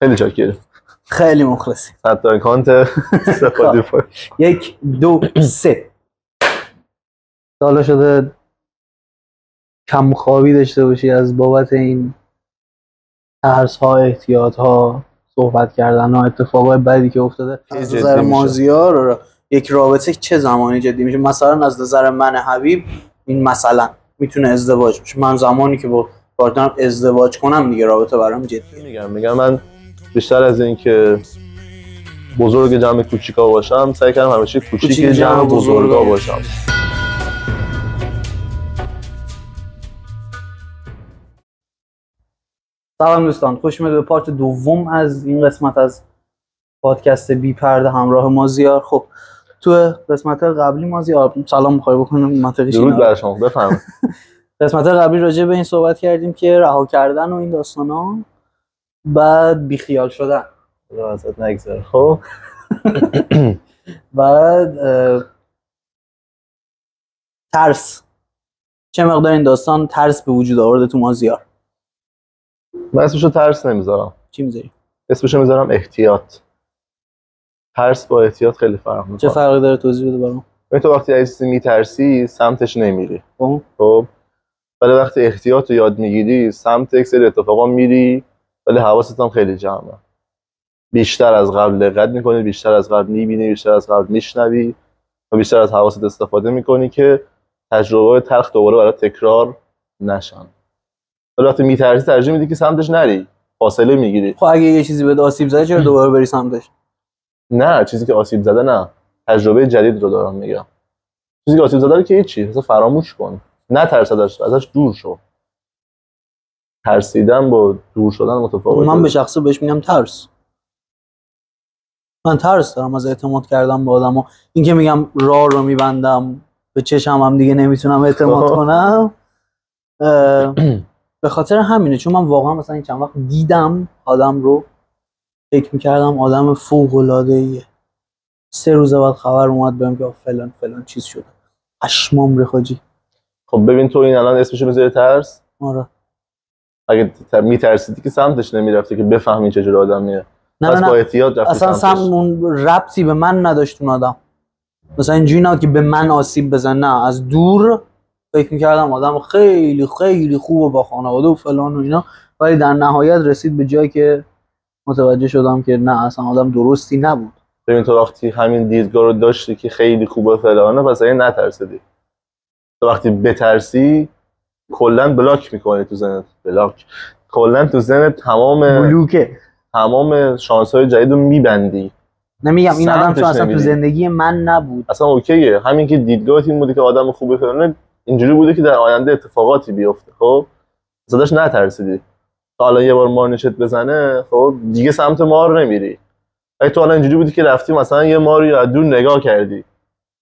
خیلی چاکریم. خیلی مخلصی. ثبت اکانت استفاده 1 2 3. حالا شده کم خوابی داشته باشی از بابت این ترس ها، احتیاط ها، صحبت کردن ها، اتفاقای بدی که افتاده. از نظر مازیار یک رابطه چه زمانی جدی میشه؟ مثلا از نظر من حبیب این مثلا میتونه ازدواج بشه. من زمانی که با پارتنرم ازدواج کنم دیگه رابطه برام جدیه. میگم من بیشتر از این که بزرگ جمع کوچیکا باشم سعی کردم همیشه کوچیک جمع بزرگا باشم. سلام دوستان، خوش اومدید به پارت دوم از این قسمت از پادکست بی پرده همراه مازیار. خب تو قسمت قبلی مازیار سلام می‌خوای بکنم منطقیش درود بر شما، بفرمایید. قسمت قبلی راجع به این صحبت کردیم که رها کردن و این داستانا، بعد بی خیال شدن ازت نگذره. خب بعد ترس. چه مقدار این داستان ترس به وجود آورده تو مازیار؟ من اسمشو ترس نمیذارم. چی میذاری؟ اسمشو میذارم احتیاط. ترس با احتیاط خیلی فرق میکنه. چه فرقی داره؟ توضیح بده برام. تو وقتی از چیزی میترسی سمتش نمیری. خب ولی وقتی احتیاط رو یاد میگیری سمت یک سری اتفاقا میری، ولی حواست هم خیلی جمعه. بیشتر از قبل دقت میکنی، بیشتر از قبل میبینی، بیشتر از قبل میشنوی و بیشتر از حواست استفاده میکنی که تجربه تلخ دوباره برای تکرار نشن. ولی وقتی میترسی ترجیح میدی که سمتش نری، فاصله میگیری. خب اگه یه چیزی بهت آسیب زده چرا دوباره بری سمتش؟ نه، چیزی که آسیب زده نه، تجربه جدید رو دارم میگم. چیزی که آسیب زده رو که هیچی، اصلا فراموش کن. نه ترس ازش دور شو. ترسیدن با دور شدن متفاوته. من به شخصه بهش میگم ترس. من ترس دارم از اعتماد کردن به آدما. این که میگم راه رو میبندم به چشم هم دیگه نمیتونم اعتماد کنم، به خاطر همینه. چون من واقعا مثلا این چند وقت دیدم آدم رو، فکر میکردم آدم فوق العاده ایه، 3 روز بعد خبر اومد بهم که فلان فلان چیز شده. پشمام ریخت حاجی. خب ببین تو این الان اسمشو میذاری ترس. آره. اگه میترسیدی که سمتش نمیرفتی که بفهمی چه جور آدمیه. نه با احتیاط رفتی اصلا سمت ربطی به من نداشت اون آدم. مثلا اینجوری نبود که به من آسیب بزنه، نه، از دور فکر میکردم آدم خیلی خیلی خوب و با خانواده و فلان و اینا، ولی در نهایت رسید به جایی که متوجه شدم که نه، اصلا آدم درستی نبود. ببین تو وقتی همین دیدگاه رو داشتی که خیلی خوبه فلانه، پس این نترسیدی. تو وقتی بترسی کلا بلاک میکنی تو ذهنت. کلا تو ذهنت تمام شانس‌های جدید رو میبندی. نمیگم این آدم چون اصلا تو زندگی من نبود، اصلا اوکیه. همین که دیدگاهت این بوده که آدم خوبه فلانه، اینجوری بوده که در آینده اتفاقاتی بیفته. خب ازش نترسیدی. تا الان یه بار مار نشت بزنه، خب دیگه سمت مار نمیری. اگه تو الان اینجوری بودی که رفتی مثلا یه ماری از دور نگاه کردی،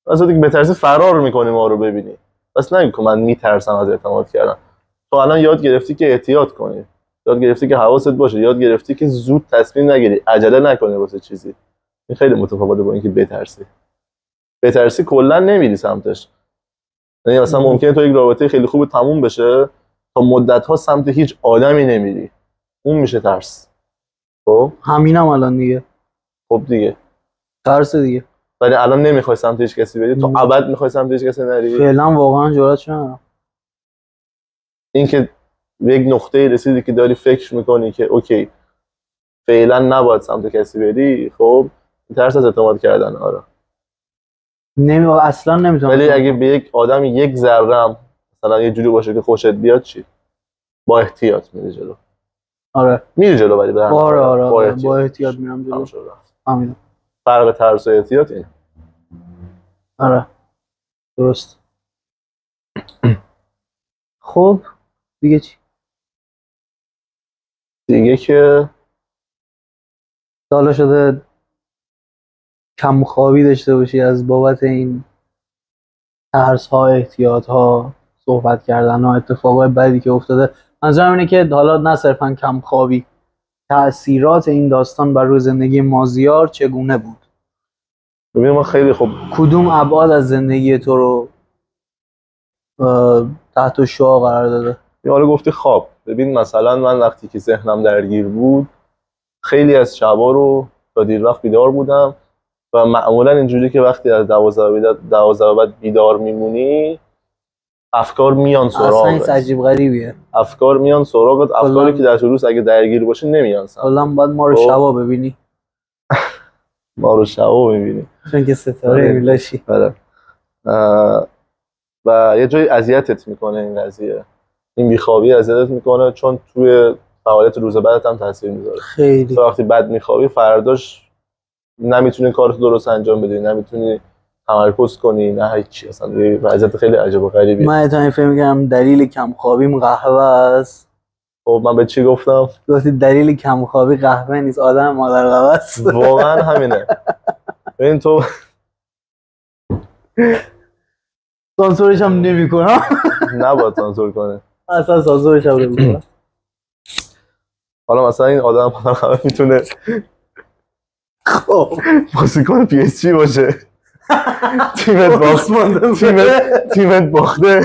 اصلا دیگه بترسی فرار میکنی ما رو ببینی. بس نگو من میترسم از اعتماد کردن. تو الان یاد گرفتی که احتیاط کنی، یاد گرفتی که حواست باشه، یاد گرفتی که زود تصمیم نگیری، عجله نکنی واسه چیزی. این خیلی متفاوته با اینکه بترسی کلا نمیری سمتش. یعنی مثلا ممکنه تو یک رابطه خیلی خوب تموم بشه، تا مدت‌ها سمت هیچ آدمی نمیری. اون میشه ترس. خب همینم الان دیگه. خب دیگه ترس دیگه. ولی الان نمیخوای سمت هیچ کسی بری، تو ابد میخوای سمت هیچ کسی نری. فعلا واقعا جرأتش ندارم. این که به یک نقطه‌ای رسیدی که داری فکر میکنی که اوکی فعلا نباید سمت کسی بری، خب ترس از اعتماد کردن. آره اصلا نمیتونم. ولی اگه به یک آدم یک ذره مثلا یه جوری باشه که خوشت بیاد، چی؟ با احتیاط میری جلو. آره میری جلو، ولی آره با احتیاط میرم جلو. همین فرق ترس و احتیاط اینه. آره درست. خب دیگه چی؟ دیگه که حالا شده کم خوابی داشته باشی از بابت این ترس ها، احتیاط ها، صحبت کردن ها، اتفاقای بدی که افتاده. منظورم اینه که حالا نه صرفا کم خوابی، تأثیرات این داستان بر روی زندگی مازیار چگونه بود؟ ببین ما خیلی خوب کدوم ابعاد از زندگی تو رو تحت شعاع قرار داده؟ حالا گفتی خواب. ببین مثلا من وقتی که ذهنم درگیر بود خیلی از شبا رو تا دیر وقت بیدار بودم و معمولا اینجوری که وقتی از 12 بعد بیدار میمونی افکار میان اصلا این سراغت. عجیب غریبیه. افکار میان سراغت، افکاری که در طول روز اگه درگیر باشی نمیان سراغت. کلا باید ما رو شبا ببینی. ما رو شبا ببینی. چون که ستاره میلاشی. آره. و یه جایی اذیتت میکنه این قضیه. این بیخوابی اذیتت میکنه چون توی فعالیت روز بعدت هم تاثیر میذاره. خیلی. وقتی بد میخوابی فرداش نمیتونی کارتو درست انجام بدی، نمیتونی تمرکز کنی، نه هیچی. اصلا یه وضعیت خیلی عجیب و غریبیه. من تا این فکر می‌کردم دلیل کم خوابیم قهوه است. خب من به چی گفتم؟ گفتی دلیل کم خوابی قهوه نیست، آدم مادر قهوه است. واقعا همینه. ببین تو سانسورش هم نمی‌کنم. نباید سانسور کنه. اصلا سانسورش هم نمی‌کنم. حالا مثلا این آدم میتونه خب بازیکن پی اس جی باشه. تیمت باخته.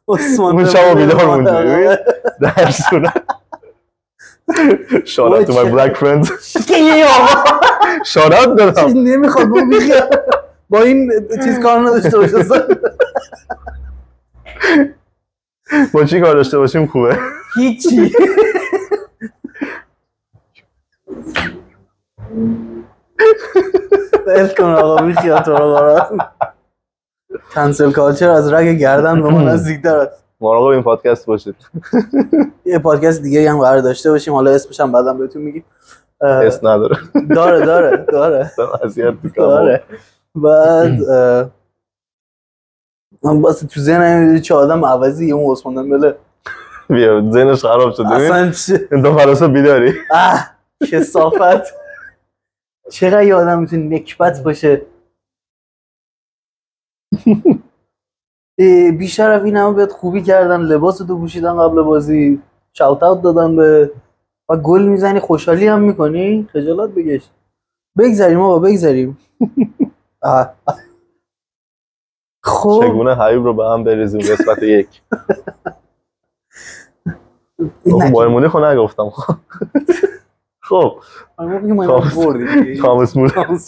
اون شبا بیدار موندی. در صورت شارت تو مای بلک فرندز. شارت دارم. چیز نمیخواد با این چیز کار نداشته باشه. با چی کار داشته باشیم خوبه؟ هیچی. بل کن آقا بیخیال تو رو قرار. کنسل کالچر از رگ گردن به ما نزدیک‌تر است. مراقب این پادکست باشید. یه پادکست دیگه هم قرار داشته باشیم، حالا اسمش هم بعداً بهتون میگیم. اسم نداره. داره. اذیت می‌کنه. داره. بعد من واسه تو ذهنم میاد چه آدم عوضی اون عثمان دمبله. بیا ذهنش خراب شده. اصلا چه انت فراسا بیداری. کثافت. چقدر یه آدم میتونه نکبت باشه. بیشرف این همه بهت خوبی کردن، لباس تو پوشیدن قبل بازی، شاوت اوت دادن به و گل میزنی، خوشحالی هم میکنی، خجالت بکش. بگذریم آقا بگذریم. خب چگونه حبیب رو به هم بریزیم قسمت 1. بایر مونیخ رو نگفتم. خب تامس مولر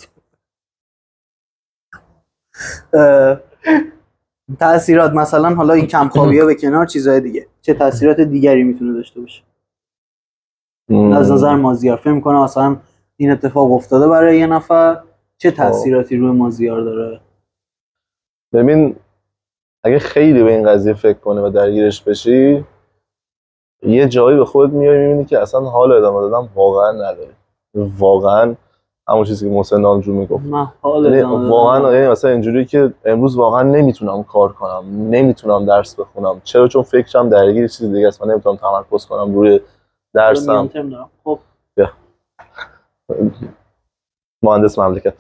تأثیرات مثلا حالا این کم خوابی‌ها به کنار، چیزهای دیگه چه تأثیرات دیگری میتونه داشته باشه از نظر مازیار؟ فکر می‌کنم مثلا این اتفاق افتاده برای یه نفر، چه تأثیراتی روی مازیار داره؟ ببین اگه خیلی به این قضیه فکر کنی و درگیرش بشی، یه جایی به خودت میای میبینی که اصلا حال ادامه دادن واقعا نداری. واقعا همون چیزی که محسن نامجو میگفت، واقعا یعنی مثلا اینجوری که امروز واقعا نمیتونم کار کنم، نمیتونم درس بخونم. چرا؟ چون فکرم درگیر چیز دیگه است، من نمیتونم تمرکز کنم روی درسم. خب مهندس مملکت.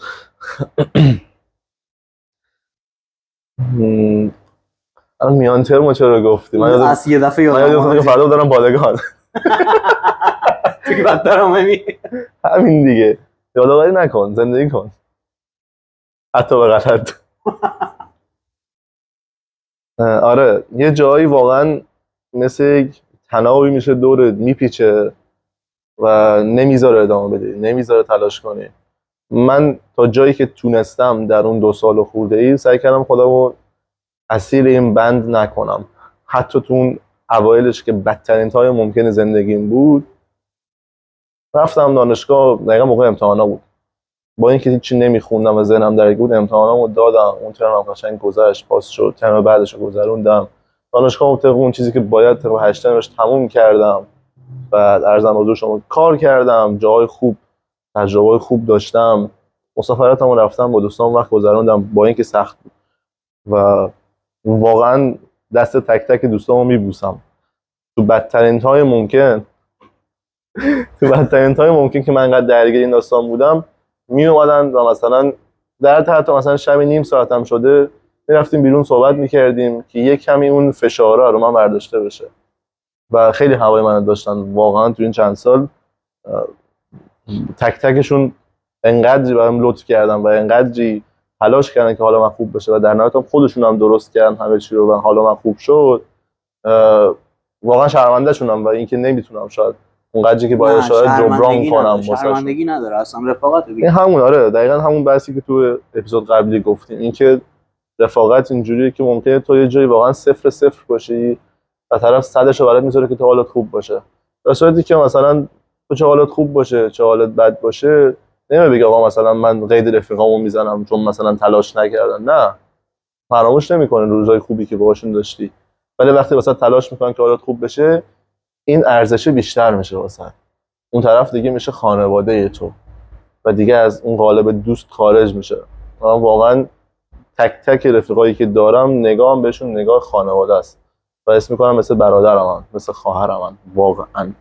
الان میان ترمو چرا گفتی؟ من از یه دفعه یادم که فردا دارم بالگان. تو که بدتر همین دیگه، یادآوری نکن، زندگی کن حتی به غلط. آره یه جایی واقعا مثل یک تنابی میشه دورت میپیچه و نمیذاره ادامه بدی، نمیذاره تلاش کنی. من تا جایی که تونستم در اون 2 سال خورده‌ای سعی کردم خودمو اسیر این بند نکنم. حتی تو اون اوایلش که بدترین تایم ممکن زندگیم بود، رفتم دانشگاه دقیقا موقع امتحانا بود، با اینکه هیچی نمیخوندم و ذهنم درگیر بود امتحانامو دادم. اون ترمم قشنگ گذشت، پاس شد. ترم بعدش گذروندم دانشگاه، طبق اون چیزی که باید طبق 8 ترمش تموم کردم. بعد ارزم حضور شما کار کردم، جاهای خوب، تجربه‌های خوب داشتم، مسافرتامو رفتم، با دوستام وقت گذروندم با اینکه سخت بود و واقعا دست تک تک دوستامو میبوسم. تو بدترین تایم ممکن که من انقدر درگیر این داستان بودم می اومدن و مثلا در حتی مثلا شب نیم ساعتم شده میرفتیم بیرون صحبت میکردیم که یک کمی اون فشاره رو من برداشته بشه و خیلی هوای من داشتن واقعا تو این چند سال. تک تکشون انقدری بهم لطف کردن و انقدری تلاش کردن که حالا من خوب بشه و در نهایت هم خودشون هم درست کردن همه چی رو و حالا من خوب شد. واقعا شرمنده شونم و اینکه نمیتونم شاید اونقدری که باید شاید جبران کنم واسه شرمندگی نداره اصلا رفاقت این همون. آره دقیقاً همون بحثی که تو اپیزود قبلی گفتیم، این که رفاقت اینجوریه که ممکنه تو یه جایی واقعا 0-0 باشی و طرف 100 رو برات میذاره که تو حالت خوب باشه، در صورتی که مثلا تو چه حالت خوب باشه چه حالت بد باشه نمیگه بگه آقا مثلا من قید رفیقامو میزنم چون مثلا تلاش نکردن. نه، فراموش نمیکنه روزای خوبی که باهاشون داشتی، ولی وقتی واسه تلاش میکنن که حالت خوب بشه این ارزش بیشتر میشه واسه اون طرف، دیگه میشه خانواده تو و دیگه از اون قالب دوست خارج میشه. من واقعا تک تک رفیقایی که دارم نگاهم بهشون نگاه خانواده است و اسم میکنم مثل برادرم، مثل خواهرم واقعا.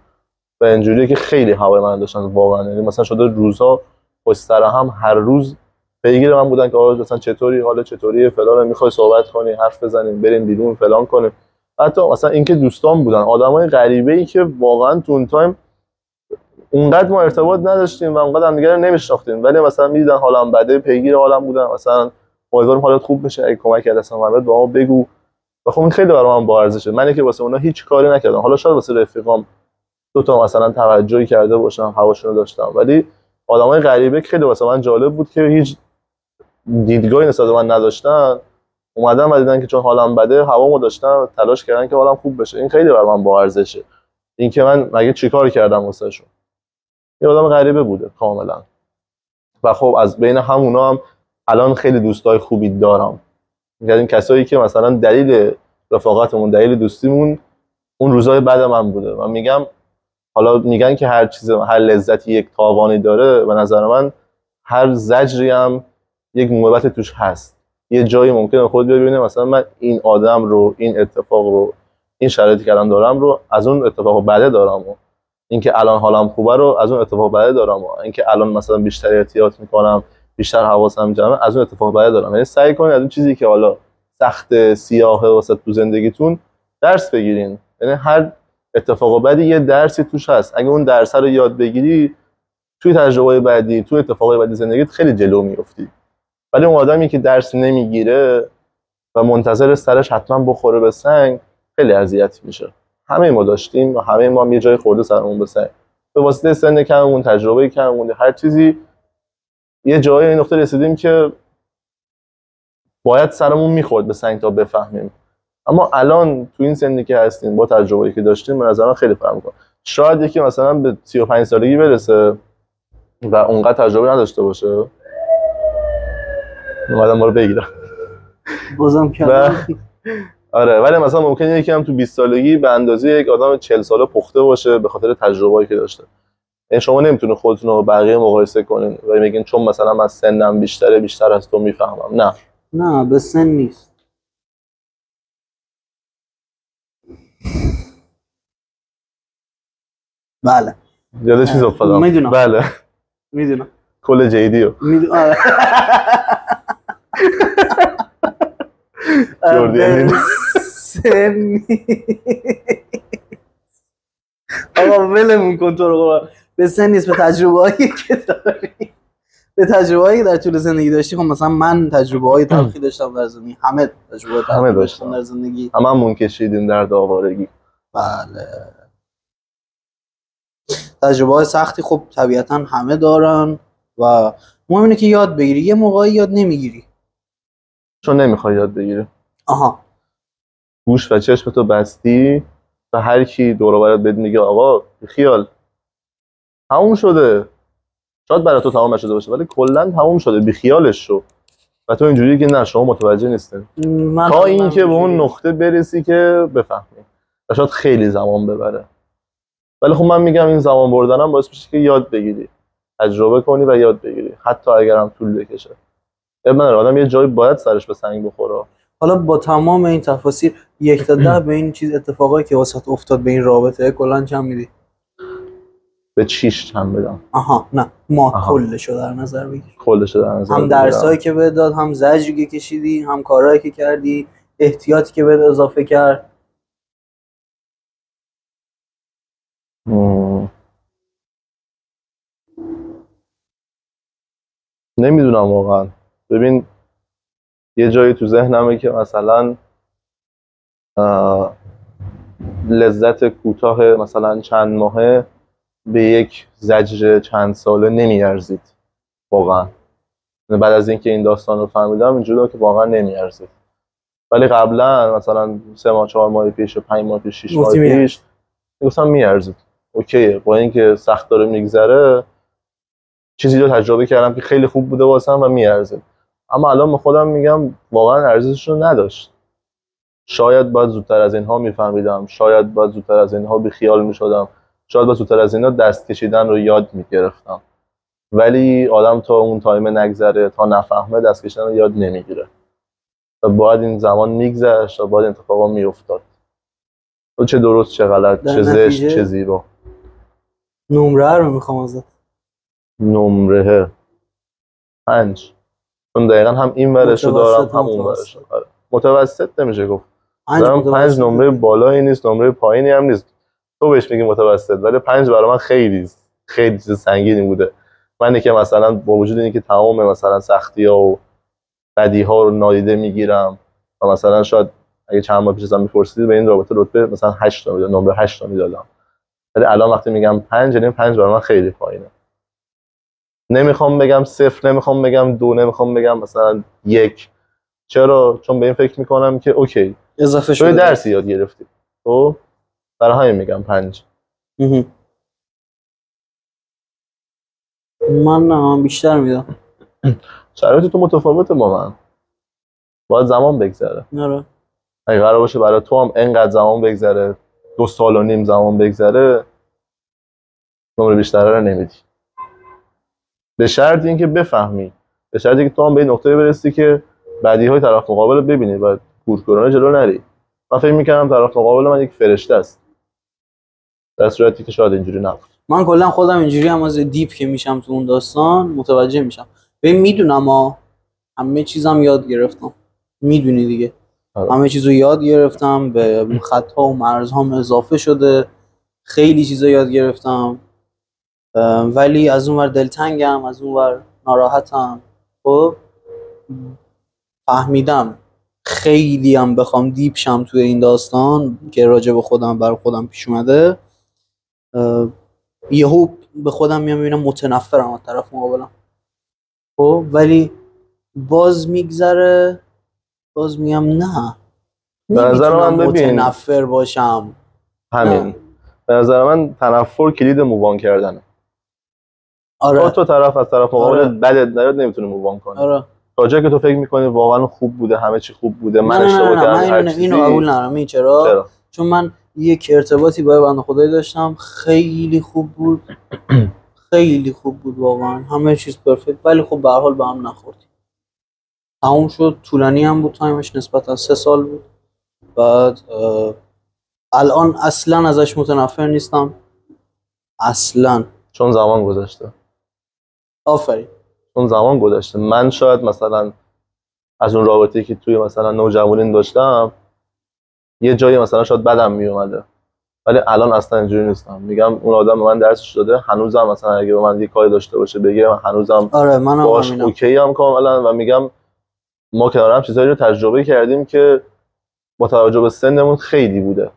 و اینجوریه که خیلی هوای من داشتن واقعا، یعنی مثلا شده روزها پشت سر هم هر روز پیگیر من بودن که آقا مثلا چطوری، حالا چطوریه، فلان، میخوای صحبت کنی، حرف بزنیم، بریم بیرون، فلان کنیم. حتی مثلا اینکه دوستان بودن آدمای غریبه‌ای که واقعا تو اون تایم اونقدر ما ارتباط نداشتیم و اونقدر همدیگه رو نمیشناختیم، ولی مثلا میدیدن حالم بده پیگیر حالم بودن، مثلا امیدوارم حالت خوب بشه، اگه کمک دستم اومد با ما بگو. و خب این خیلی برام با ارزشه. من که واسه اونا هیچ کاری نکردم، حالا شاید واسه رفیقام دو تا مثلا توجهی کرده باشم، هواشونو داشتم، ولی آدمای غریبه خیلی واسه من جالب بود که هیچ دیدگاهی نسبت به من نداشتن، اومدن و دیدن که چون حالم بده هوامو داشتن تلاش کردن که حالم خوب بشه. این خیلی برام با ارزشه. این که من مگه چیکار کردم واسهشون. یه آدم غریبه بوده کاملا. و خب از بین همونا هم الان خیلی دوستای خوبی دارم، یعنی این کسایی که مثلا دلیل رفاقتمون، دلیل دوستیمون اون روزای بعد من بوده. من میگم حالا میگن که هر چیز، هر لذتی یک تاوانی داره، به نظر من هر زجری هم یک موهبت توش هست. یه جایی ممکنه خود ببینه مثلا من این آدم رو، این اتفاق رو، این شرایطی که الان دارم رو از اون اتفاق بعد دارم، و اینکه الان حالم خوبه رو از اون اتفاق بعد دارم، و اینکه الان مثلا بیشتر احتیاط میکنم، بیشتر حواسم جمعه، از اون اتفاق بعد دارم. یعنی سعی کنید از اون چیزی که حالا سخت، سیاهه واسه تو زندگیتون درس بگیرین. یعنی هر اتفاق بعدی یه درسی توش هست، اگه اون درس رو یاد بگیری توی تجربه بعدی، توی اتفاقای بعدی زندگیت خیلی جلو میافتی. ولی اون آدمی که درس نمیگیره و منتظر سرش حتما بخوره به سنگ خیلی اذیت میشه. همه ما داشتیم و همه ما هم یه جای خورده سرمون به سنگ، به واسطه سن کممون، تجربه کممون، هر چیزی یه جایی این نقطه رسیدیم که باید سرمون میخورد به سنگ تا بفهمیم. اما الان تو این سنی که هستیم با تجربه‌ای که داشتیم به نظر من خیلی فرق می‌کنه. شاید یکی مثلا به 35 سالگی برسه و اونقدر تجربه نداشته باشه. اومدم ما رو بگیرم بازم کردم. آره، ولی مثلا ممکنه یکی هم تو 20 سالگی به اندازه یک آدم 40 ساله پخته باشه به خاطر تجربه‌ای که داشته. یعنی شما نمیتونه خودتون رو با بقیه مقایسه کنین و بگین چون مثلا من سنم بیشتره بیشتر از تو میفهمم. نه به سن نیست. بله یاد چیز افتادم. میدونم. بله میدونم. کل جیدیو میدونم. جوردی سن آقا ولمون کن تو رو. به سن نیست، به تجربه هایی که داری، به تجربه هایی در طول زندگی داشتی. خب مثلا من تجربه های تلخی داشتم در زندگی، همه تجربه تلخی داشتم در زندگی، هممون کشیدیم در آوارگی. بله تجربه های سختی خب طبیعتا همه دارن و مهم اینه که یاد بگیری. یه موقعی یاد نمیگیری چون نمیخوای یاد بگیری. آها، گوش و چشمتو بستی و هر کی دور و برت بهت میگه آقا خیال تموم شده، شاید برای تو تمام نشده باشه ولی کلا تموم شده، بی خیالش شو. و تو اینجوری که نه شما متوجه نیستین تا اینکه به اون نقطه برسی که بفهمی، و شاید خیلی زمان ببره. ولی خب من میگم این زمان بردنم باعث میشه که یاد بگیری، تجربه کنی و یاد بگیری، حتی اگرم طول بکشه. ابن آدم یه جایی باید سرش به سنگ بخوره. حالا با تمام این تفاصیل 1 تا 10 به این چیز اتفاقایی که واسط افتاد به این رابطه کلا چند میدی؟ به چیش چند بدم؟ آها نه ما کلشو در نظر بگیر. کلشو در نظر هم درسایی که بهت داد، هم زجری که کشیدی، هم کارهایی که کردی، احتیاطی که بهت اضافه کرد. نمیدونم واقعا. ببین یه جایی تو ذهنمه که مثلا لذت کوتاه مثلا چند ماهه به یک زجر چند ساله نمیارزید واقعا. بعد از اینکه این داستان رو فهمیدم اینجوری که واقعا نمیارزید. ولی قبلا مثلا 3 ماه 4 ماه پیش و 5 ماه پیش 6 ماه پیش گفتم میارزید، اوکیه، با اینکه سخت داره میگذره چیزی رو تجربه کردم که خیلی خوب بوده واسم و میارزید. اما الان به خودم میگم واقعا ارزشش رو نداشت. شاید باید زودتر از اینها میفهمیدم، شاید باید زودتر از اینها بیخیال میشدم، شاید باید زودتر از اینها دست کشیدن رو یاد میگرفتم. ولی آدم تا اون تایم نگذره، تا نفهمه، دست کشیدن رو یاد نمیگیره. و باید این زمان میگذشت و باید این اتفاقا میافتاد. چه درست چه غلط، چه زشت چه زیبا. نمره رو میخوام ازت. نمره 5. چون دقیقا هم این ورشو دارم هم اون ورشو. متوسط نمیشه گفت. 5 نمره بالایی نیست، نمره پایینی هم نیست. تو بهش میگی متوسط، ولی 5 برای من خیلی چیز سنگینی بوده. من که مثلا با وجود اینکه تمام مثلا سختی‌ها و بدی‌ها رو نادیده میگیرم و مثلا شاید اگه چند ماه پیش ازم میپرسیدید به این رابطه رتبه مثلا 8 میدادم، نمره 8 میدادم. ولی الان وقتی میگم 5، یعنی 5 برای من خیلی پایینه. نمیخوام بگم 0، نمیخوام بگم 2، نمیخوام بگم مثلا 1. چرا؟ چون به این فکر میکنم که اوکی اضافه شده، تو درسی یاد گرفتی. خب برای همین میگم 5. من بیشتر میدم. شرایط تو متفاوته با من. باید زمان بگذره. آره. اگه قرار باشه برای تو هم اینقدر زمان بگذره، 2 سال و نیم زمان بگذره، نمره بیشتره رو نمیدی. به شرط اینکه بفهمی، به شرطی که تو هم به این نقطه برسی که بدیهای طرف مقابل رو ببینی و کورکورانه جلو نری. من فکر می‌کردم طرف مقابل من یک فرشته است، در صورتی که شاید اینجوری نبود. من کلا خودم اینجوری هم از دیپ که میشم تو اون داستان متوجه میشم. ببین میدونم همه چیزم یاد گرفتم، میدونی دیگه. همه چیزو یاد گرفتم، به خطا و مرزهام اضافه شده، خیلی چیزا یاد گرفتم، ولی از اون ور دلتنگم، از اون ور ناراحتم. خب فهمیدم خیلی هم بخوام دیپ شم توی این داستان که راجع به خودم برای خودم پیش اومده، یهو به خودم میبینم متنفرم از طرف مقابلم. خب ولی باز میگذره، باز میگم نه، به نظر من متنفر باشم. همین. به نظر من تنفر کلید مووان کردنه. آره. تو طرف از طرف مقابل بدت نیاد نمیتونه مووان کنه. آره. تا جایی که تو فکر میکنی واقعا خوب بوده، همه چی خوب بوده، من اشتباه کردم، هر چیزی. اینو قبول ندارم. چرا؟ چون من یک ارتباطی با بنده خدایی داشتم، خیلی خوب بود. خیلی خوب بود واقعا، همه چیز پرفکت، ولی خب به هر حال به هم نخوردیم. تموم شد. طولانی هم بود تایمش، نسبتا 3 سال بود. بعد الان اصلا ازش متنفر نیستم، اصلا. چون زمان گذشته. آفرین. چون زمان گذشته. من شاید مثلا از اون رابطه‌ای که توی مثلا نوجوانی داشتم یه جایی مثلا شاید بدم میومده، ولی الان اصلا اینجوری نیستم. میگم اون آدم به من درسش داده، هنوزم مثلا اگه به من یه کاری داشته باشه بگه، من هنوزم آره منم باش اوکی ام کاملا. و میگم ما کنارم چیزایی رو تجربه کردیم که با توجه به سنمون خیلی بوده،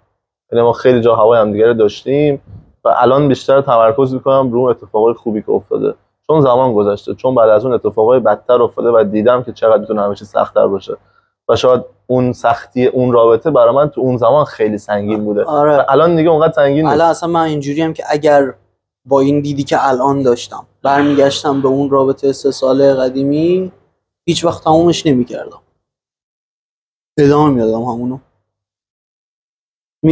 یعنی ما خیلی جا هوای هم دیگه رو داشتیم و الان بیشتر تمرکز میکنم رو اتفاقای خوبی که افتاده، چون زمان گذشته، چون بعد از اون اتفاقای بدتر افتاده و دیدم که چقدر میتونه همه چیز سخت‌تر باشه و شاید اون سختی اون رابطه برای من تو اون زمان خیلی سنگین بوده. آره. الان دیگه اونقدر سنگین نیست. الان اصلا من اینجوری هم که اگر با این دیدی که الان داشتم برمیگشتم به اون رابطه 3 ساله قدیمی، هیچ وقت تمومش نمی‌کردم، ادامه میدادم همونو.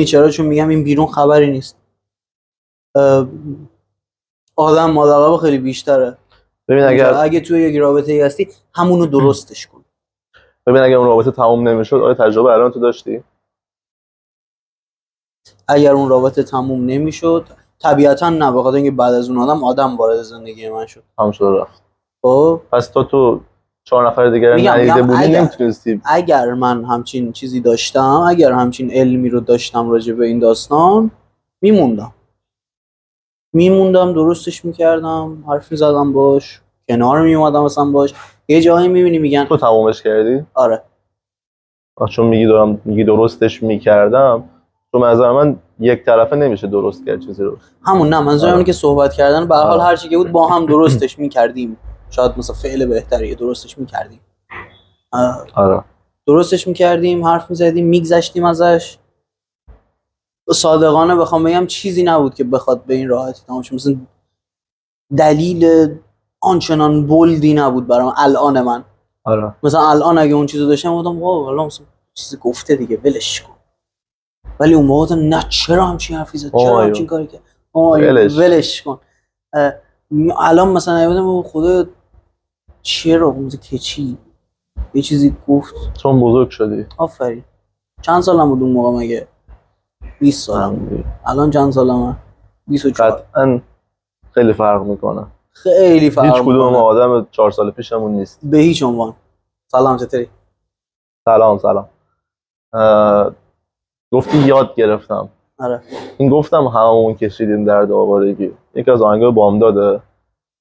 چرا؟ چون میگم این بیرون خبری نیست. آدم مادقب خیلی بیشتره. ببین اگه توی یک رابطه هستی همونو درستش کن. ببین اگه اون رابطه تموم نمیشد، آیا تجربه الان تو داشتی؟ اگر اون رابطه تموم نمیشد طبیعتا نه، بخاطر اینکه بعد از اون آدم وارد زندگی من شد، تموم شد رفت. خب پس تو 4 نفر دیگه رو ندیده بودی، نمیتونستی. اگر من همچین چیزی داشتم، اگر همچین علمی رو داشتم راجع به این داستان، میموندم درستش میکردم، حرف میزدم باش، کنار میومدم مثلا باش. یه جایی میبینی میگن تو تمومش کردی؟ آره. چون میگی درستش میکردم، تو نظر من یک طرفه نمیشه درست کرد چیزی رو. همون نه منظورم اینه که صحبت کردن به هر حال هر چی که بود با هم درستش می‌کردیم. شاید مثلا فعل بهتری درستش می‌کردیم. آره درستش می‌کردیم، حرف می‌زدیم، میگذشتیم ازش. صادقانه بخوام بگم چیزی نبود که بخواد به این راحتی تمام شه. مثلا دلیل آنچنان بولدی نبود برام الان من. آره مثلا الان اگه اون چیزو داشتم گفتم واو والله مثلا چیزی گفته دیگه ولش کن. ولی اون موقع نه چرا همچین حرفی زد، چرا همچین کاری کرد، ولش کن. الان مثلا ایوادم خدا چرا که چی یه چیزی گفت چون بزرگ شدی. آفرین. چند سالم بود اون موقع مگه؟ 20 سالم بود. الان چند سالمه؟ 24. قطعاً خیلی فرق میکنه. خیلی فرق میکنه. هیچ کدوم ما آدم 4 سال پیشمون نیست. به هیچ عنوان. سلام چطوری؟ سلام. گفتی یاد گرفتم. آره. این گفتم هممون کشیدیم درد آوارگی. یکی از آهنگای بامداده.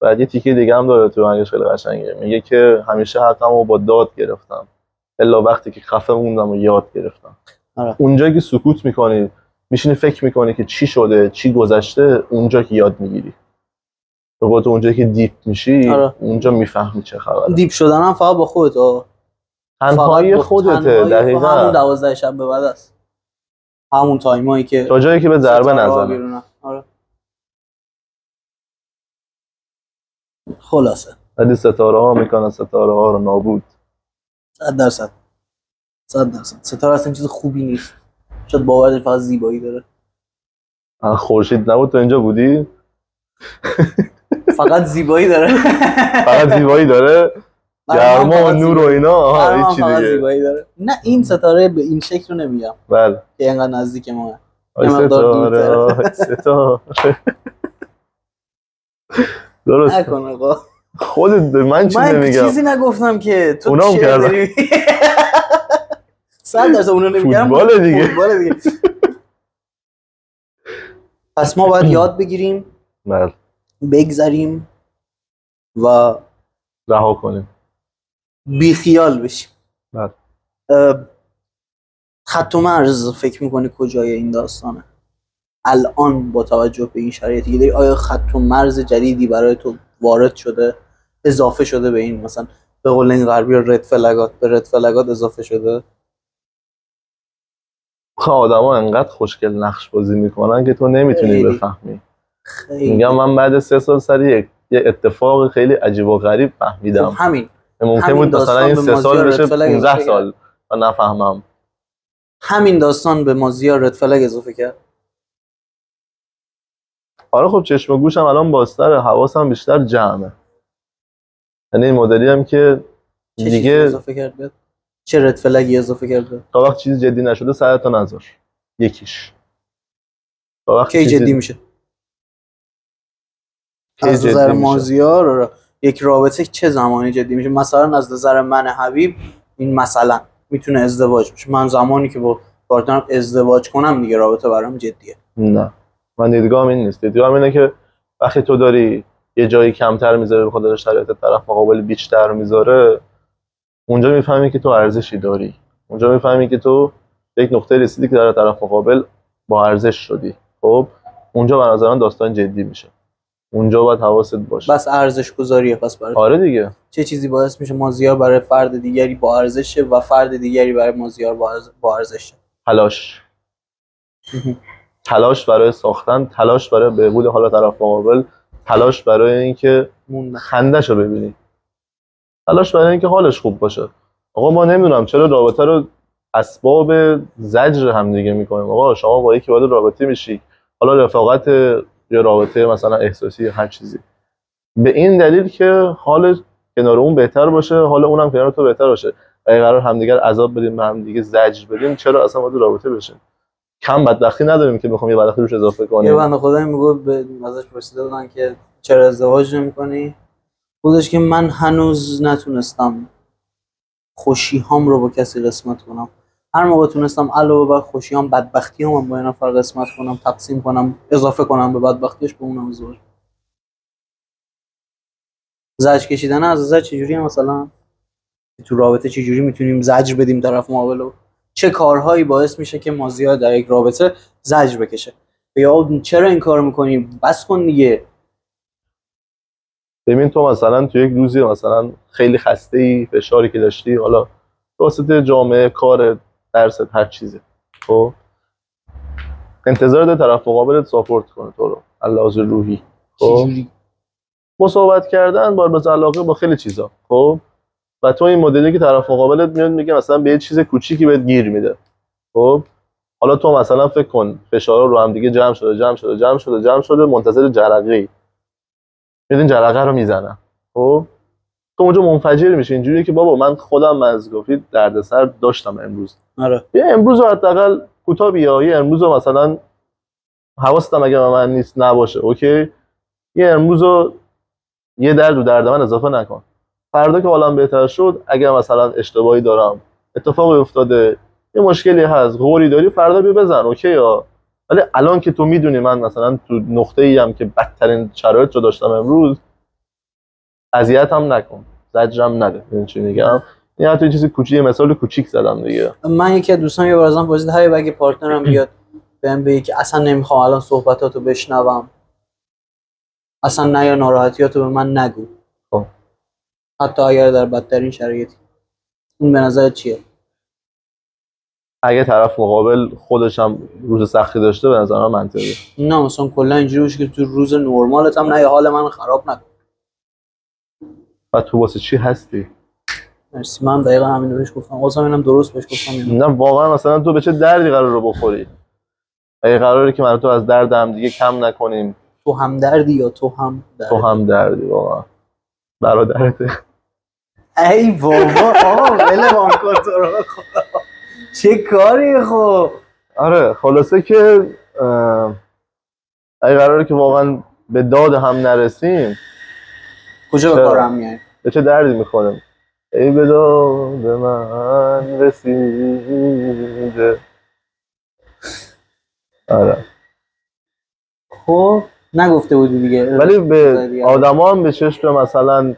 بعد یه تیکه دیگه هم داره تو آهنگش خیلی قشنگه. میگه که همیشه حقمو با داد گرفتم. الا وقتی که خفه موندم و یاد گرفتم. آره. اونجایی که سکوت میکنی، میشینی فکر میکنی که چی شده، چی گذشته، اونجا که یاد میگیری. به قول تو اونجایی که دیپ میشی، آره. اونجا میفهمی چه خبره. دیپ شدن هم فقط با خودت. تنهایی خودته. دقیقاً همون 12 شب به بعد است. همون تایمایی که تا جایی که به ضربه نزنه. آره. خلاصه ولی ستاره ها میکنن ستاره ها رو نابود. 100%. ستاره اصلا چیز خوبی نیست. شاید باورش فقط زیبایی داره. خورشید نبود تو اینجا بودی؟ فقط زیبایی داره. فقط زیبایی داره. گرما و نور و اینا هیچ چیزی دیگه. زیبایی داره. نه این ستاره به این شکل رو نمیگم. بله. که اینقدر نزدیک ما. ستاره. درست. نکن آقا. خودت من چی نمیگم. من چیزی نگفتم که تو اونام کردن. 100% اونا نمیگم. فوتبال دیگه. پس ما باید یاد بگیریم. بله. بگذریم و رها کنیم. بی خیال بشیم. بله. خط و مرز فکر میکنی کجای این داستانه؟ الان با توجه به این شرایطی که داری آیا خط و مرز جدیدی برای تو وارد شده، اضافه شده به این، مثلا به قول این غربی رد فلگات به رد فلگات اضافه شده؟ آدما انقدر خوشگل نقش بازی میکنن که تو نمیتونی بفهمی. میگم من بعد 3 سال سری یه اتفاق خیلی عجیب و غریب فهمیدم. خب همین ممکن بود مثلا این 3 سال بشه 15 سال و نفهمم. همین داستان به مازیار رد فلگ اضافه کرد. آره خب چشم و گوشم الان بازتره، حواسم بیشتر جمعه. یعنی این مدلی هم که دیگه اضافه کرد. چه رد فلگی اضافه کرده؟ تا وقت چیز جدی نشده سرتو نذار. یکیش. تا وقت کی جدی میشه؟ از نظر مازیار یک رابطه چه زمانی جدی میشه؟ مثلا از نظر من حبیب این مثلا میتونه ازدواج بشه. من زمانی که با پارتنرم ازدواج کنم دیگه رابطه برام جدیه. نه من دیدگاهم این نیست. دیدگاهم اینه که وقتی تو داری یه جایی کمتر میذاره به خاطر شرایط طرف مقابل بیشتر میذاره، اونجا میفهمی که تو ارزشی داری. اونجا میفهمی که تو یک نقطه رسیدی که در طرف مقابل با ارزش شدی. خب اونجا به نظر من داستان جدی میشه. اونجا باید حواست باشه. بس ارزش گذاریه پس برای آره دیگه. چه چیزی باعث میشه مازیار برای فرد دیگری با ارزشه و فرد دیگری برای مازیار با ارزشه؟ تلاش برای ساختن، تلاش برای بهبود حال طرف مقابل، تلاش برای اینکه خنده‌شو ببینی، تلاش برای اینکه حالش خوب باشه. آقا ما نمیدونم چرا رابطه رو اسباب زجر هم دیگه میکنیم. آقا شما با یکی وارد رابطه میشی، حالا رفاقت یا رابطه مثلا احساسی یا هر چیزی، به این دلیل که حال کنار اون بهتر باشه، حال اونم کنار تو بهتر باشه. اگه قرار همدیگر عذاب بدیم، به همدیگه زجر بدیم، چرا اصلا وارد رابطه بشیم؟ کم بدبختی نداریم که بخوام یه بدبختی روش اضافه کنیم. یه بنده خدایی میگفت ازش پرسیده بودن که چرا ازدواج نمی‌کنی؟ گفتش که من هنوز نتونستم خوشی‌هام رو با کسی قسمت کنم. هر موقع تونستم علاوه بر خوشی‌هام بدبختی‌هام با یه نفر قسمت کنم، تقسیم کنم، اضافه کنم به بدبختیش، به اونم ازدواج. زجر کشیدن از زجر چجوریه؟ مثلا تو رابطه چجوری میتونیم زجر بدیم طرف مقابل رو؟ چه کارهایی باعث میشه که مازیار در یک رابطه زجر بکشه یا چرا این کار میکنی بس کن دیگه. ببین تو مثلا تو یک روزی مثلا خیلی خسته ای، فشاری که داشتی، حالا واسطه جامعه، کار، درست، هر چیزی، خب انتظار داره طرف مقابلت ساپورت کنه تو رو علاوه روحی. خب مصاحبت کردن با رابطه علاقه با خیلی چیزا، خب و تو این مدلی که طرف مقابلت میاد میگه مثلا به یه چیز کوچیکی بهت گیر میده، خب حالا تو مثلا فکر کن فشارا رو هم دیگه جمع شده منتظر جرقه‌ای، میدین جرقه رو میزنن، خب تو اونجا منفجر میشه اینجوریه که بابا من خودم از گفتی دردسر داشتم امروز. آره یه امروز رو حداقل کوتاه بیا، یه امروز رو مثلا حواستم اگه به من نیست نباشه، اوکی، یه امروز رو یه درد من اضافه نکن. فردا که حالم بهتر شد، اگه مثلا اشتباهی دارم، اتفاقی افتاده، یه مشکلی هست، غوری داری، فردا بیا بزن، اوکی ها. ولی الان که تو میدونی من مثلا تو نقطه‌ای ام که بدترین شرایط رو داشتم امروز، اذیتم نکن، زجرم نده. این چی میگم؟ این حتی چیزی کوچیک، مثال کوچیک زدم دیگه. من یکی از دوستان یه بار ازم پرسید هی اگه پارتنرم بیاد بهم بگه که اصلا نمیخوام الان صحبتاتو بشنوم، اصلا نیا ناراحتیاتو به من نگو، خب حتی اگر در بدترین شرایطی، این به نظر چیه؟ اگه طرف مقابل خودش هم روز سختی داشته به نظر من منطقیه. نه مثلا کلا اینجوری باشه که تو روز نرمالت هم نه حال من خراب نکن. و تو واسه چی هستی؟ مرسی، من دقیقا همین رو بهش گفتم. واسه اینم درست بهش گفتم. نه واقعا مثلا تو به چه دردی قرار رو بخوری؟ اگه قراره که من تو از درد هم دیگه کم نکنیم، تو هم دردی یا تو هم دردی؟ تو هم دردی واقعا برادرته. ای بابا آقا ولوان کن تو رو خدا، چه کاری خب. آره خلاصه که اگه قراره که واقعا به داد هم نرسیم، کجا به کار هم میای؟ به چه دردی میخوریم؟ ای به داد من رسیده. آره خب نگفته بودی دیگه. ولی به آدما هم به چشم مثلا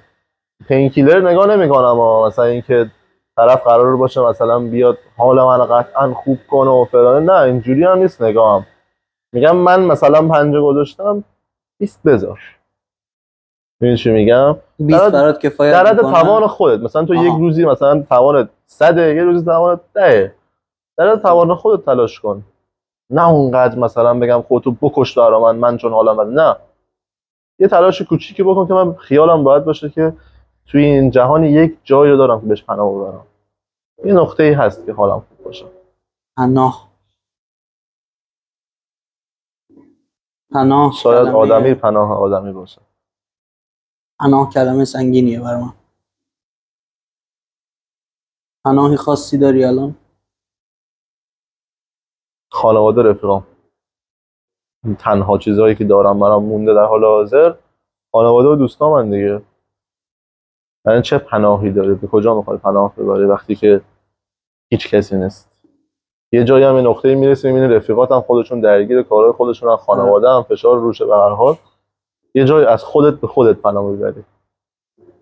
پینکیلر نگاه نمیکنم، مثلا اینکه طرف قرار باشه مثلا بیاد حال من قطعا خوب کنه و فلان، نه اینجوری هم نیست نگاهم. میگم من مثلا 50 گذاشتم 20 بذار. ببین چی میگم؟ 20 برات کفایت در حد میکنه؟ توان خودت. مثلا تو یک روزی مثلا توانت 100، یه روزی توانت 10. در حد توان خودت تلاش کن، نه اونقدر مثلا بگم خودتو بکش برا من چون حالم بده. نه، یه تلاش کوچیکی بکن که من خیالم باید باشه که توی این جهان یک جایی رو دارم که بهش پناه ببرم. یه نقطه‌ای هست که حالم خوب باشه. پناه شاید آدمی پناه آدمی باشه. پناه کلمه سنگینیه برای من. پناهی خاصی داری الان؟ خانواده، رفیقام. تنها چیزهایی که دارم برام مونده در حال حاضر خانواده و دوستامن دیگه. یعنی چه پناهی داری؟ به کجا میخوای پناه ببری وقتی که هیچ کسی نیست؟ یه جایی هم به نقطه‌ای میرسی میبینی رفیقاتم خودشون درگیر کارهای خودشون، خانواده هم فشار روشه، به هر حال یه جایی از خودت به خودت پناه میبری.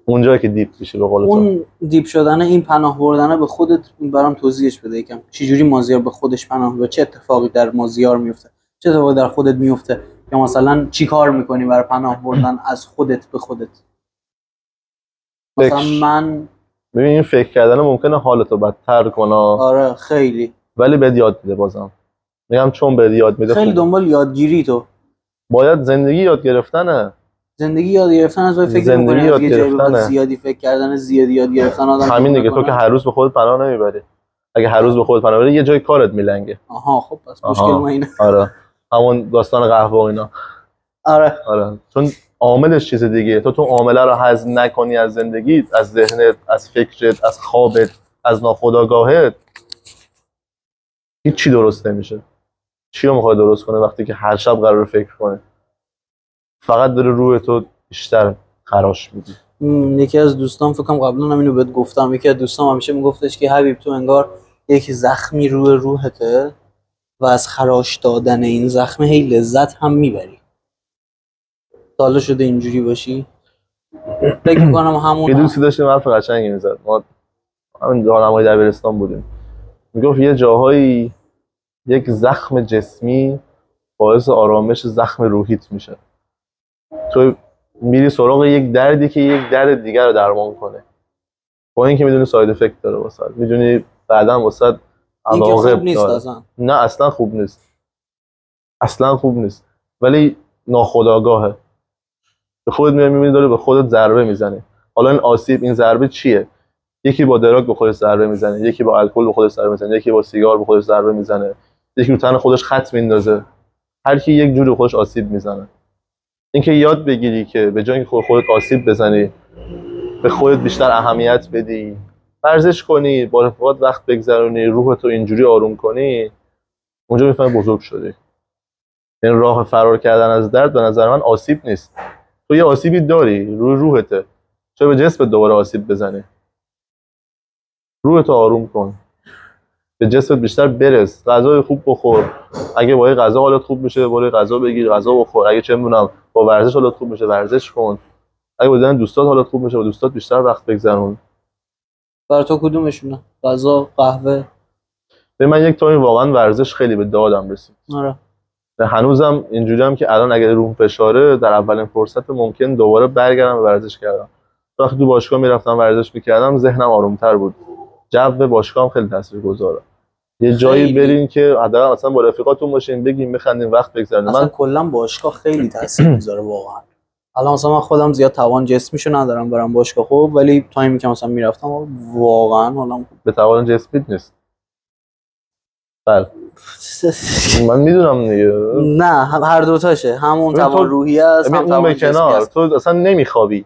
اونجایی که دیپ میشه به قول تو. اون دیپ شدن، این پناه بردن به خودت برام توضیحش بده یکم. چجوری مازیار به خودش پناه میبره؟ چه اتفاقی در مازیار میفته؟ چه اتفاقی در خودت میفته؟ یا مثلا چی کار میکنی برای پناه بردن از خودت به خودت؟ مثلا من ببین این فکر کردن ممکنه حالتو بدتر کنه. آره خیلی. ولی بهت یاد میده. بازم میگم چون بهت یاد میده. خیلی دنبال یادگیری تو. باید زندگی یاد گرفتنه. زندگی یاد گرفتن از وقتی فکر می‌کنی از یه جایی به زیادی فکر کردن، زیادی یاد گرفتن آدم. همین دیگه، تو که هر روز به خودت پناه نمیبری. اگه هر روز به خودت پناه ببری یه جای کارت میلنگه. آها خب پس مشکل ما اینه. آره همون داستان قهوه و اینا. آره چون عاملش چیز دیگه. تو عامله رو حذف نکنی از زندگیت، از ذهنت، از فکرت، از خوابت، از ناخودآگاهت، هیچ چی درست نمیشه. چی رو میخوای درست کنه وقتی که هر شب قراره فکر کنه؟ فقط داره روح تو بیشتر خراش میدی. یکی از دوستان فکر کنم قبلا هم اینو بهت گفتم، یکی از دوستان همیشه میگفتش که حبیب تو انگار یک زخمی روی روحته و از خراش دادن این زخم هی لذت هم میبری. حالا شده اینجوری باشی؟ فکر میکنم همون یه دوستی داشتیم حرف قشنگی میزد. ما همین راهنمای دبیرستان بودیم، میگفت یه جاهایی یک زخم جسمی باعث آرامش زخم روحیت میشه. تو میری سراغ یک دردی که یک درد دیگر رو درمان کنه، با اینکه میدونی ساید افکت داره واسه، میدونی بعداً واسه عواقب داره. نه اصلا خوب نیست، اصلا خوب نیست، ولی ناخودآگاهه. به خودت میبینی داره به خودت ضربه میزنه. حالا این آسیب، این ضربه چیه؟ یکی با دراگ به خودش ضربه میزنه، یکی با الکل به خودش ضربه میزنه، یکی با سیگار به خودش ضربه میزنه، یکی رو تن خودش خط میندازه. هر کی یک جوری خودش آسیب میزنه. اینکه یاد بگیری که به جای اینکه خودت آسیب بزنی، به خودت بیشتر اهمیت بدی، ورزش کنی، با رفیقات وقت بگذرونی، روحتو اینجوری آروم کنی، اونجا میفهمی بزرگ شدی. این راه فرار کردن از درد به نظر من آسیب نیست. تو یه آسیبی داری، روحته، چرا به جسمت دوباره آسیب بزنی؟ روحتو آروم کن، به جسمت بیشتر برس، غذای خوب بخور. اگه با غذا حالت خوب میشه، برو غذا بگیر، غذا بخور. اگه چه میدونم با ورزش حالت خوب میشه، ورزش کن. اگه با دیدن دوستات حالت خوب میشه، با دوستات بیشتر وقت بگذرون. برای تو کدومشونه؟ غذا، قهوه؟ به من یک تایم واقعا ورزش خیلی به دادم رسید. آره. هنوزم اینجوریام که الان اگه روح فشاره، در اولین فرصت ممکن دوباره برگردم به ورزش کردم. وقتی تو باشگاه میرفتم ورزش میکردم، ذهنم آرومتر بود. جو باشگاه هم خیلی تاثیرگذاره. یه جایی برین که حداقل مثلا با رفیقاتون باشین، بگین، بخندین، وقت بگذرونین. من کلا باشگاه خیلی تاثیر میذاره واقعا. الان مثلا من خودم زیاد توان جسمیشو ندارم برام باشگاه خوب، ولی تایمی که مثلا میرفتم واقعا حالم به توان جسمیت نیست. بله من میدونم دیگه. نه هر دو تاشه، همون توان روحی است، هم توان جسمی است. تو اصلا نمیخوابی،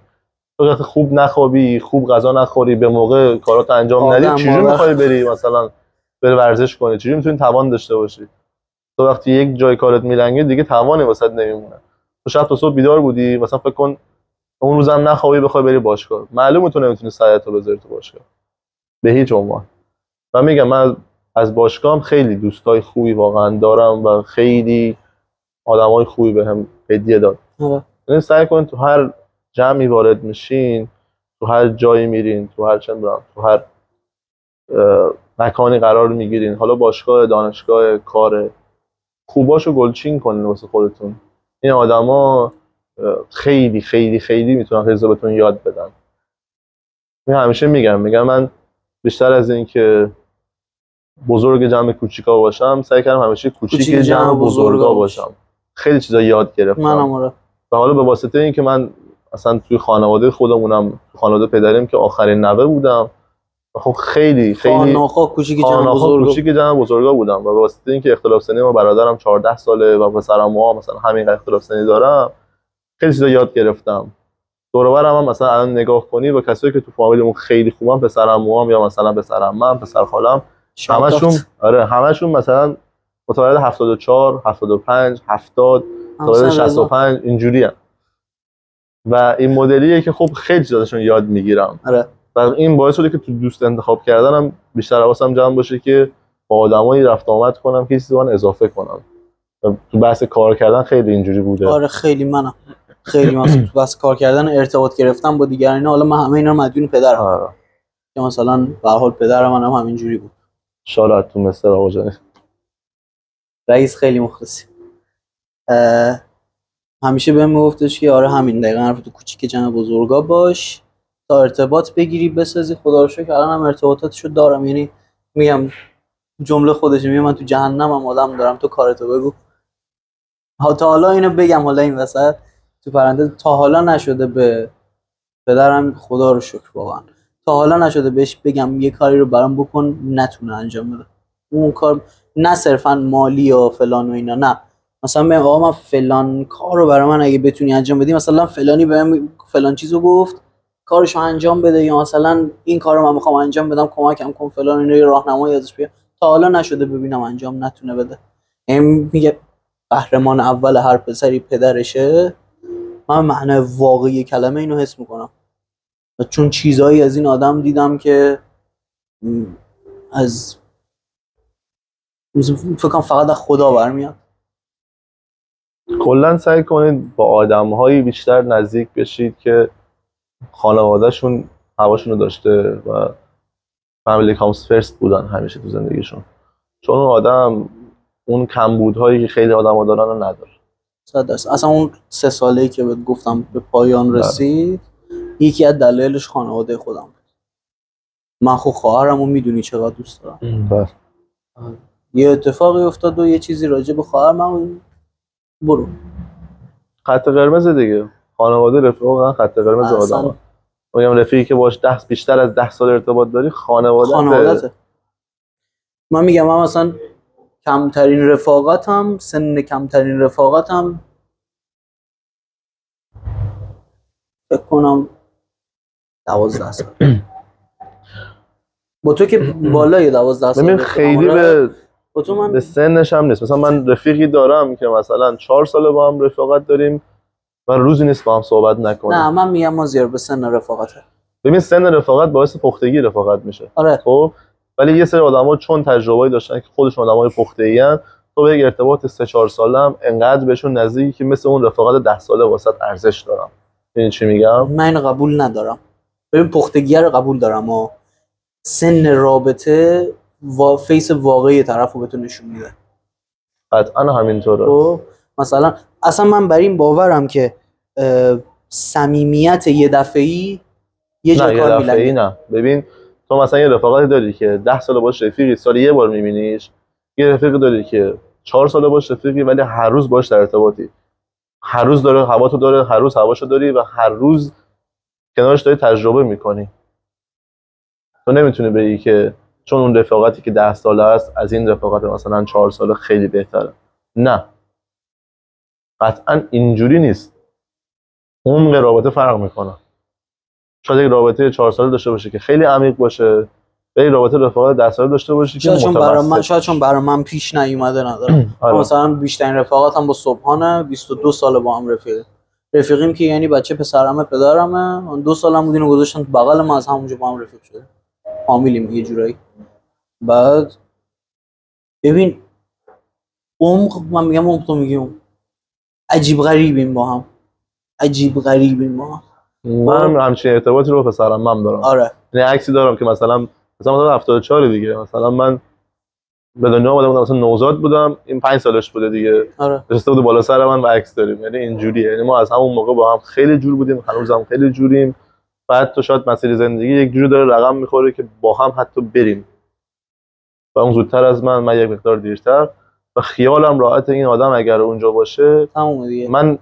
تو وقتی خوب نخوابی، خوب غذا نخوری، به موقع کارات انجام ندی، چجوری میخوای بری مثلا بری ورزش کنی؟ چجوری میتونی توان داشته باشی؟ تو وقتی یک جای کارت میلنگه دیگه توانی واسط نمیمونه. تو شب تا صبح بیدار بودی، مثلا فکر کن اون روزم نخوابی بخوای بری باشگاه، معلومه تو نمیتونی سعیتو بذاری تو باشگاه به هیچ عنوان. من میگم من از باشگاهم خیلی دوستای خوبی واقعا دارم و خیلی آدمای خوبی بهم هدیه داد. یعنی سعی کن تو هر جمعی وارد میشین، تو هر جایی میرین، تو هر تو هر مکانی قرار میگیرین، حالا باشگاه، دانشگاه، کار، خوباشو گلچین کنین واسه خودتون. این آدما خیلی خیلی خیلی میتونن خیلی بهتون یاد بدن. من همیشه میگم من بیشتر از این که بزرگ جمع کوچیکا باشم، سعی کردم همیشه کوچیک جمع بزرگا باشم. خیلی چیزا یاد گرفتم. منم آره. و حالا به واسطه این که من اصلا توی خانواده خودمونم، خانواده پدریم که آخرین نوه بودم، خب خیلی خانواده کوچیک جمع بزرگا بودم و به واسطه این که اختلاف سنی با برادرم 14 ساله و پسرم مثلا همین اختلاف سنی دارم، خیلی چیزا یاد گرفتم. دور و برم هم مثلا الان نگاه کنی با کسایی که تو فامیلمون خیلی خوبن، پسرعموام یا مثلا پسرعمم، پسر خالم، همشون مثلا متولد 74 75 70 تا 65 اینجوریه و این مدلیه که خب خیلی چیزاشون یاد میگیرم. آره. و این باعث شده که تو دوست انتخاب کردنم بیشتر حواسم جمع باشه که با آدمایی رفت آمد کنم که چیزی من اضافه کنم. تو بحث کار کردن خیلی اینجوری بوده. آره خیلی من تو بحث کار کردن، ارتباط گرفتن با دیگران، حالا من همه اینا مدیون پدرم. که مثلا به هر حال پدرم هم همینجوری بود. شالات تو مستر آقا جان. رئیس خیلی مخلصی. همیشه بهم میگفتش که آره همین دقیقاً حرف تو کوچیک جمع بزرگا باش تا ارتباط بگیری بسازی. خدا رو شکر الان هم ارتباطاتشو دارم. یعنی میگم جمله خودش میگه من تو جهنمم آدم دارم، تو کارتو بگو. تا حالا اینو بگم، حالا این وسط تو پرانتز، تا حالا نشده به پدرم، خدا رو شکر واقعا تا حالا نشده بهش بگم یه کاری رو برام بکن نتونه انجام بده. اون کار نه صرفا مالی یا فلان و اینا، نه مثلا میگم آقا من فلان کار رو برای من اگه بتونی انجام بدی، مثلا فلانی بهم فلان چیزو گفت کارشو انجام بده، یا مثلا این کارو من میخوام انجام بدم کمکم کن فلان، اینو راهنمایی ازش بگیر. تا حالا نشده ببینم انجام نتونه بده. میگه قهرمان اول هر پسری پدرشه. من معنی واقعی کلمه اینو حس میکنم، چون چیزایی از این آدم دیدم که از فکر کنم فقط از خدا برمیاد. کلا سعی کنید با آدم‌هایی بیشتر نزدیک بشید که خانواده‌شون هواشون رو داشته و فامیلی کامز فرست بودن همیشه تو زندگیشون، چون اون آدم اون کمبودهایی که خیلی آدم‌ها دارن رو نداره. 100%. اصلا اون 3 ساله‌ای که بهت گفتم به پایان رسید، یکی از دلایلش خانواده خودم بود. من خب خواهرمو میدونی چقدر دوست دارم. بله. یه اتفاقی افتاد و یه چیزی راجع به خواهر من برو. خط قرمز دیگه، خانواده رفیق واقعا خط قرمز آدمه. میگم رفیقی که باش بیشتر از 10 سال ارتباط داری خانوادته. من میگم من مثلا کمترین رفاقتم، سن کمترین رفاقتم فکر کنم 12 سال. با تو که بالای 12 سال. ببین خیلی به سنش هم نیست. مثلا من رفیقی دارم که مثلا 4 سال با هم رفاقت داریم و روزی نیست با هم صحبت نکنیم. نه من میگم ما زیاد به سن رفاقته. ببین سن رفاقت باعث پختگی رفاقت میشه. آره. خب ولی یه سری آدما چون تجربه‌ای داشتن که خودشون آدمای پخته‌این، تو به یک ارتباط 3-4 ساله هم انقدر بهشون نزدیکی که مثل اون رفاقت 10 ساله واسط ارزش دارم. این چی میگم؟ من اینو قبول ندارم. ببین پختگی رو قبول دارم اما سن رابطه فیس واقعی طرفو بهتون نشون میده. قطعا همینطوره. خب مثلا اصلا من بر این باورم که صمیمیت یه دفعه‌ای یه جا کار میلنگه. نه ببین تو مثلا یه رفاقتی داری که 10 سال باش رفیقی، سال یه بار میبینیش. یه رفیقی داری که 4 سال باش رفیقی ولی هر روز باش در ارتباطی. هر روز داره هواتو داره، هر روز هواشو داری و هر روز کنارش داری تجربه میکنی. تو نمیتونی بگی که چون اون رفاقتی که 10 ساله است از این رفاقت مثلا 4 ساله خیلی بهتره. نه قطعا اینجوری نیست. عمق رابطه فرق میکنه. شاید یک رابطه 4 ساله داشته باشه که خیلی عمیق باشه، ولی رابطه رفاقت 10 ساله داشته باشه که شاید چون برای من پیش نیومده ندارم. مثلا بیشترین رفاقتم با صبحانه 22 ساله با هم رفیقیم که یعنی بچه پسرمه پدرمه. اون 2 سالم بود اینو گذاشتن تو بغل ما، از همونجا با هم رفیق شده. فامیلیم یه جورایی. بعد ببین عمق، من میگم عمق، تو میگی عجیب غریبیم با هم. من همچین ارتباطی رو پسرم هم دارم. آره. یعنی عکسی دارم که مثلا 74 دیگه، مثلا من به دنیا اومده بودم مثلا نوزاد بودم، این 5 سالش بوده دیگه. آره. نشسته بود بالا سر من و عکس داریم. یعنی اینجوریه. یعنی ما از همون موقع با هم خیلی جور بودیم، هنوزم خیلی جوریم. بعد تو شاید مسیر زندگی یک جوری داره رقم میخوره که با هم حتی بریم. و اون زودتر از من یک مقدار دیرتر، و خیالم راحت این آدم اگر اونجا باشه تموم دیگه. من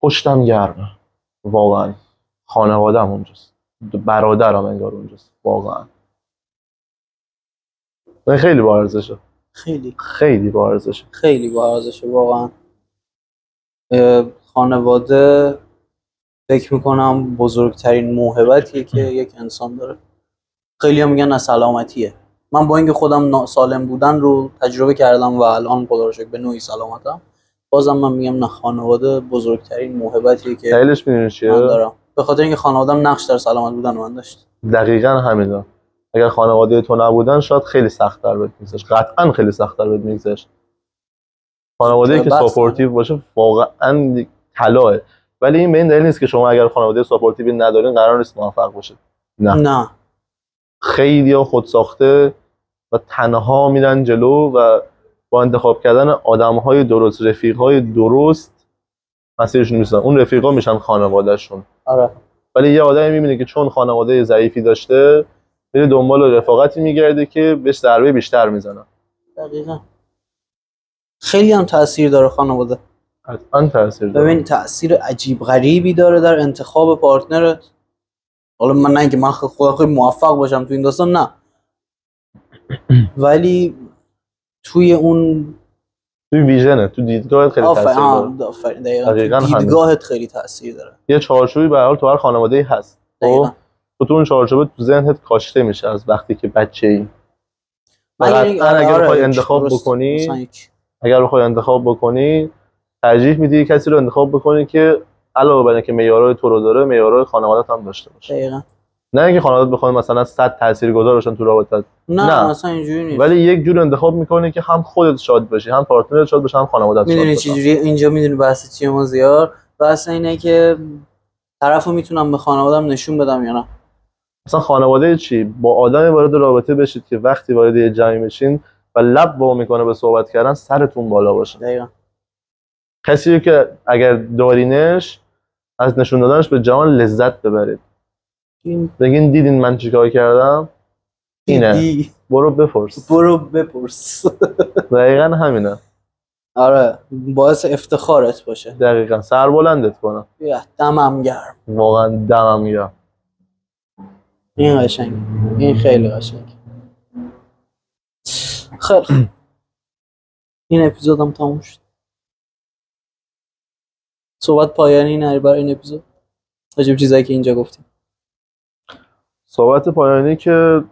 پشتم گرمه. واقعا خانواده‌ام اونجاست، برادرم انگار اونجاست. واقعا خیلی با ارزشه. خیلی با ارزشه واقعا. خانواده فکر میکنم بزرگترین موهبتیه که یک انسان داره. خیلی هم میگن از سلامتیه. من با اینکه خودم سالم بودن رو تجربه کردم و الان خدا رو شکر به نوعی سلامتم، بازم من میگم نه، خانواده بزرگترین موهبتیه که دلیلش میدونی چیه؟ من دارم. به خاطر اینکه خانواده‌ام نقش در سلامت بودن من داشت. دقیقاً همینا. اگر خانواده تو نبودن شاید خیلی سخت‌تر بهت می‌گذشت. قطعاً خیلی سخت‌تر بهت می‌گذشت. خانواده‌ای که ساپورتیو باشه واقعاً طلاه. ولی این به این دلیل نیست که شما اگر خانواده ساپورتیو ندارین قرار نیست موفق باشید. نه. خیلی‌ها خودساخته و تنها میرن جلو و با انتخاب کردن آدم‌های درست، رفیق‌های درست مسیرشون می‌رسن. اون رفیقا میشن خانواده‌شون. آره. ولی یه آدمی می‌بینه که چون خانواده ضعیفی داشته، میره دنبال رفاقتی میگرده که بهش ضربه بیشتر میزنه. دقیقاً. خیلی هم تاثیر داره خانواده. حتما تاثیر داره. ببین تاثیر عجیب غریبی داره در انتخاب پارتنرت. حالا من نه اینکه من خیلی موفق باشم تو این داستان، نه. ولی توی ویژنه، تو دیدگاهت خیلی تاثیر داره. دقیقاً دیدگاهت خیلی تاثیر داره. یه چارچوبی به هر حال تو هر خانواده‌ای هست. تو اون چارچوب تو ذهنت کاشته میشه از وقتی که بچه‌ای. اگر بخوای انتخاب بکنی ترجیح میدی کسی رو انتخاب بکنی که علاوه بر اینکه معیارهای تو رو داره، معیارهای خانواده‌ت هم داشته باشه. دقیقاً. نه اینکه خانواده‌ت بخواد مثلا 100 تاثیرگذار باشن تو رابطت. نه مثلا اینجوری نیست. ولی یک جور انتخاب میکنی که هم خودت شاد باشی، هم پارتنرت شاد باشه، هم خانواده‌ت شاد باشه. میدونی چجوری اینجا میدونی بحث چیه مازیار؟ بحث اینه که طرفو میتونم به خانواده‌ام نشون بدم یا نه. مثلا خانواده چی؟ با آدمی وارد رابطه بشید که وقتی وارد یه جمعی بشین و لب وا میکنه به صحبت کردن سرتون بالا باشه. دقیقاً. کسی که اگر دارینش از نشون دادنش به جهان لذت ببرید. بگین دیدین من چیکار کردم؟ اینه. برو بپرس. دقیقاً همینه. آره باعث افتخارت باشه. دقیقاً سربلندت کنم. دمم گرم. واقعاً دمم گرم. این قشنگه. این خیلی قشنگه. خیلی این اپیزودم تموم شد. صحبت پایانی نری برای این اپیزود؟ عجب چیزایی که اینجا گفتیم. صحبت پایانی که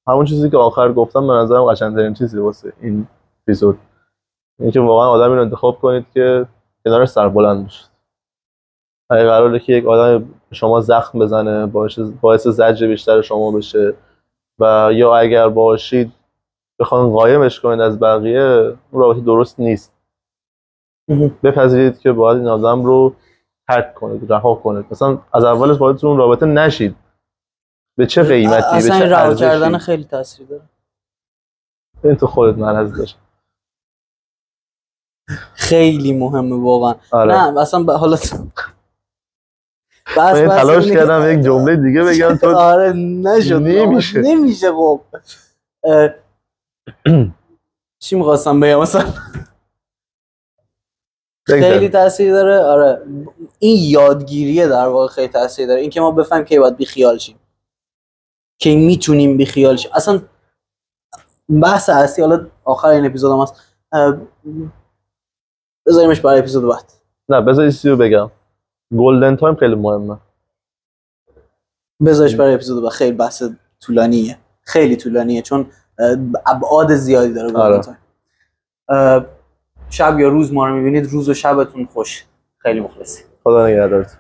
همون چیزی که آخر گفتم به نظرم قشنگ‌ترین چیزی واسه این اپیزود اینه که واقعا آدمی رو انتخاب کنید که کنارش سربلند باشید. اگه قراره که یک آدم شما زخم بزنه باعث زجر بیشتر شما بشه و یا اگر باشید بخواید قایمش کنید از بقیه، اون رابطه درست نیست. بپذیرید که باید این آدم رو ترک کنید، رها کنید. مثلا از اولش باید تو اون رابطه نشید. به چه قیمتی؟ اصلا رها کردن خیلی تاثیر داره. این تو خودت مرض داشت. خیلی مهمه واقعا. آره. نه اصلا حالا من تلاش کردم یک جمله دیگه بگم تو آره نشد. نمیشه خب. چی می‌خواستم بگم مثلا خیلی تاثیر داره. آره این یادگیریه در واقع خیلی تاثیر داره. این که ما بفهمیم که باید بیخیال شیم، که میتونیم بیخیال شیم. اصلا بحث اصلی حالا آخر این اپیزود هم هست، بذاریمش برای اپیزود بعد. نه بذار چیزی رو بگم. گلدن تایم خیلی مهمه. بذارش برای اپیزود بعد. خیلی بحث طولانیه، خیلی طولانیه چون ابعاد زیادی داره گلدن تایم. شب یا روز ما رو میبینید، روز و شبتون خوش. خیلی مخلصی. خدا نگهدارت.